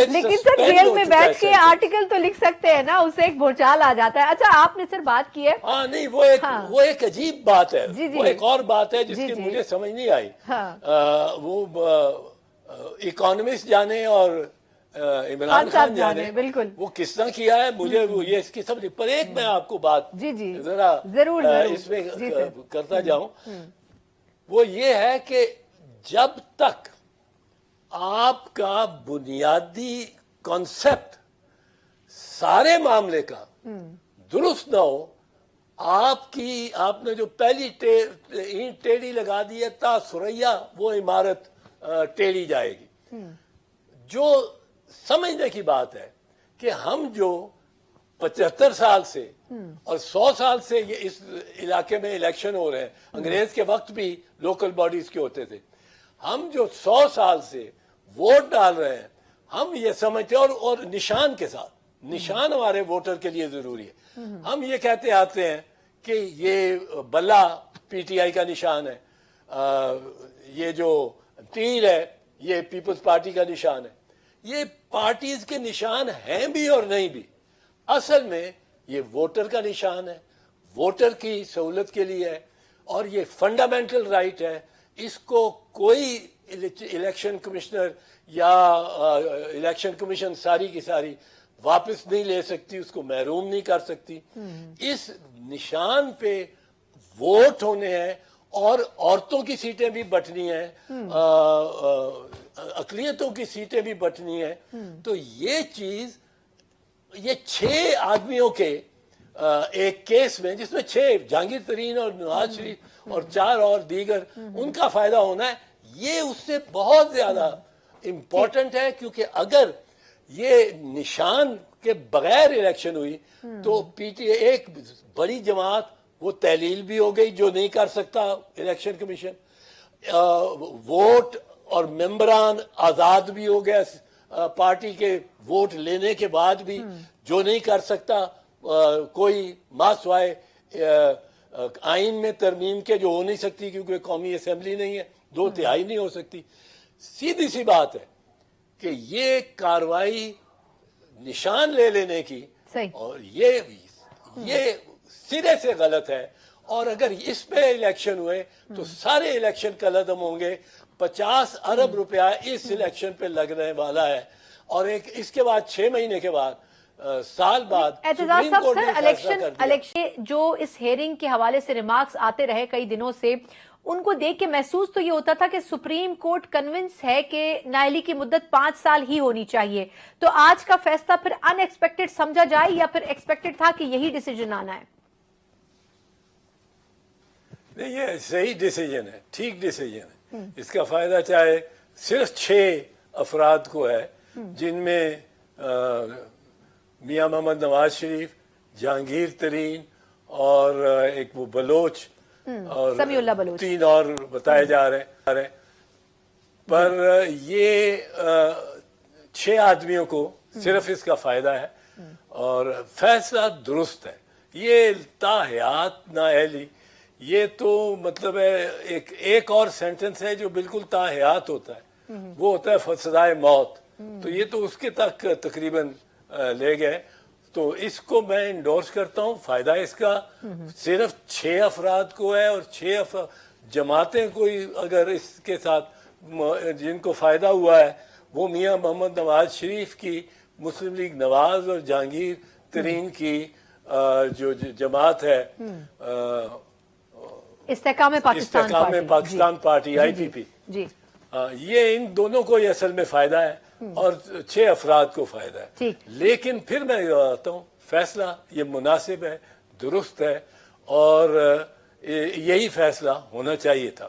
لیکن سر جیل میں بیٹھ کے آرٹیکل تو لکھ سکتے ہیں نا, اسے ایک بھونچال آ جاتا ہے. اچھا آپ نے سر بات کی ہے, ہاں نہیں وہ ایک عجیب بات ہے, وہ ایک اور بات ہے جس کی مجھے سمجھ نہیں آئی. وہ اکانومسٹ جانے اور عمران خان جانے بالکل وہ کس طرح کیا ہے, مجھے یہ اس کی سمجھ. پر ایک میں آپ کو بات ذرا اس میں کرتا جاؤں, وہ یہ ہے کہ جب تک آپ کا بنیادی کانسیپٹ سارے معاملے کا درست نہ ہو, آپ نے جو پہلی اینٹ ٹیڑھی لگا دی ہے تا سریا وہ عمارت ٹیڑھی جائے گی. جو سمجھنے کی بات ہے کہ ہم جو 75 سال سے اور 100 سال سے یہ اس علاقے میں الیکشن ہو رہے ہیں, انگریز کے وقت بھی لوکل باڈیز کے ہوتے تھے, ہم جو 100 سال سے ووٹ ڈال رہے ہیں, ہم یہ سمجھتے ہیں اور نشان کے ساتھ, نشان ہمارے ووٹر کے لیے ضروری ہے. ہم یہ کہتے آتے ہیں کہ یہ بلا پی ٹی آئی کا نشان ہے, یہ جو تیر ہے یہ پیپلز پارٹی کا نشان ہے. یہ پارٹیز کے نشان ہیں بھی اور نہیں بھی, اصل میں یہ ووٹر کا نشان ہے, ووٹر کی سہولت کے لیے ہے, اور یہ فنڈامنٹل رائٹ ہے. اس کو کوئی الیکشن کمشنر یا الیکشن کمیشن ساری کی ساری واپس نہیں لے سکتی, اس کو محروم نہیں کر سکتی. اس نشان پہ ووٹ ہونے ہیں, اور عورتوں کی سیٹیں بھی بٹنی ہیں, اقلیتوں کی سیٹیں بھی بٹنی ہیں. تو یہ چیز, یہ 6 آدمیوں کے ایک کیس میں جس میں 6 جہانگیر ترین اور نواز شریف اور 4 اور دیگر, ان کا فائدہ ہونا ہے, یہ اس سے بہت زیادہ امپورٹنٹ ہے. کیونکہ اگر یہ نشان کے بغیر الیکشن ہوئی تو پی ٹی اے ایک بڑی جماعت وہ تحلیل بھی ہو گئی جو نہیں کر سکتا الیکشن کمیشن, ووٹ اور ممبران آزاد بھی ہو گیا پارٹی کے ووٹ لینے کے بعد بھی, جو نہیں کر سکتا کوئی ماسوائے آئین میں ترمیم کے جو ہو نہیں سکتی کیونکہ قومی اسمبلی نہیں ہے, 2/3 نہیں ہو سکتی. سیدھی سی بات ہے کہ یہ کاروائی نشان لے لینے کی, اور یہ سرے سے غلط ہے. اور اگر اس پہ الیکشن ہوئے تو سارے الیکشن کل عدم ہوں گے. 50 ارب روپیہ اس الیکشن پہ لگنے والا ہے, اور اس کے بعد 6 مہینے کے بعد, سال بعد اعتزاز صاحب, سر الیکشن جو اس ہیئرنگ کے حوالے سے ریمارکس آتے رہے کئی دنوں سے, ان کو دیکھ کے محسوس تو یہ ہوتا تھا کہ سپریم کورٹ کنونس ہے کہ نااہلی کی مدت 5 سال ہی ہونی چاہیے. تو آج کا فیصلہ پھر ان ایکسپیکٹڈ سمجھا جائے یا پھر ایکسپیکٹڈ تھا کہ یہی ڈیسیجن آنا ہے؟ نہیں, یہ صحیح ڈیسیجن ہے, ٹھیک ڈیسیجن ہے. اس کا فائدہ چاہے صرف 6 افراد کو ہے, جن میں میاں محمد نواز شریف, جہانگیر ترین اور ایک وہ بلوچ اور 3 اور بتائے جا رہے ہیں. پر یہ 6 آدمیوں کو صرف اس کا فائدہ ہے, اور فیصلہ درست ہے. یہ تاحیات نااہلی, یہ تو مطلب ہے ایک اور سینٹنس ہے جو بالکل تاحیات ہوتا ہے, وہ ہوتا ہے سزائے موت. تو یہ تو اس کے تک تقریباً لے گئے. تو اس کو میں انڈورس کرتا ہوں. فائدہ اس کا صرف 6 افراد کو ہے, اور 6 جماعتیں کوئی اگر اس کے ساتھ جن کو فائدہ ہوا ہے وہ میاں محمد نواز شریف کی مسلم لیگ نواز اور جہانگیر ترین کی جو جماعت ہے استحکام پاکستان پارٹی IPP, یہ ان دونوں کو اصل میں فائدہ ہے, اور 6 افراد کو فائدہ ہے. لیکن پھر میں یہ بتاتا ہوں, فیصلہ یہ مناسب ہے, درست ہے, اور یہی فیصلہ ہونا چاہیے تھا.